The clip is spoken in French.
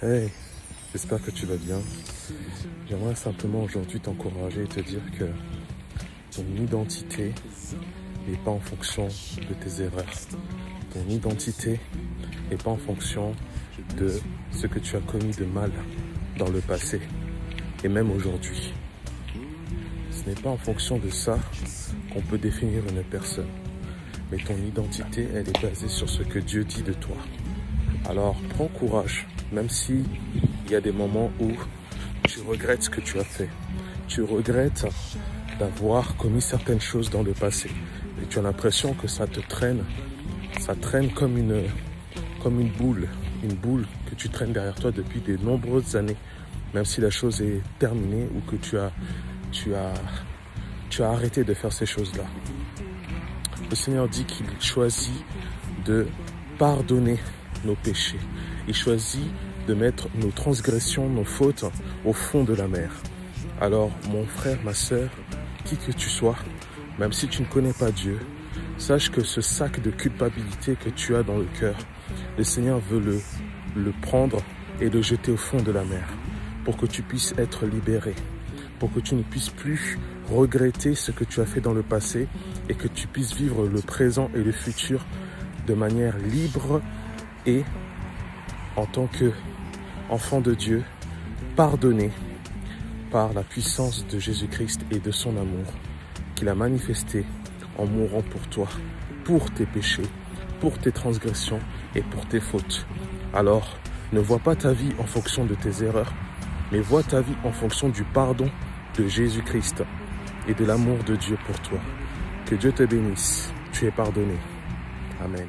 Hey, j'espère que tu vas bien. J'aimerais simplement aujourd'hui t'encourager et te dire que ton identité n'est pas en fonction de tes erreurs. Ton identité n'est pas en fonction de ce que tu as commis de mal dans le passé et même aujourd'hui. Ce n'est pas en fonction de ça qu'on peut définir une personne. Mais ton identité, elle est basée sur ce que Dieu dit de toi. Alors, prends courage, même s'il y a des moments où tu regrettes ce que tu as fait. Tu regrettes d'avoir commis certaines choses dans le passé. Et tu as l'impression que ça te traîne. Ça traîne comme une boule. Une boule que tu traînes derrière toi depuis de nombreuses années. Même si la chose est terminée ou que tu as arrêté de faire ces choses-là. Le Seigneur dit qu'il choisit de pardonner nos péchés. Il choisit de mettre nos transgressions, nos fautes au fond de la mer. Alors, mon frère, ma sœur, qui que tu sois, même si tu ne connais pas Dieu, sache que ce sac de culpabilité que tu as dans le cœur, le Seigneur veut le prendre et le jeter au fond de la mer pour que tu puisses être libéré, pour que tu ne puisses plus regretter ce que tu as fait dans le passé et que tu puisses vivre le présent et le futur de manière libre et en tant qu'enfant de Dieu, pardonné par la puissance de Jésus-Christ et de son amour qu'il a manifesté en mourant pour toi, pour tes péchés, pour tes transgressions et pour tes fautes. Alors, ne vois pas ta vie en fonction de tes erreurs, mais vois ta vie en fonction du pardon de Jésus-Christ et de l'amour de Dieu pour toi. Que Dieu te bénisse. Tu es pardonné. Amen.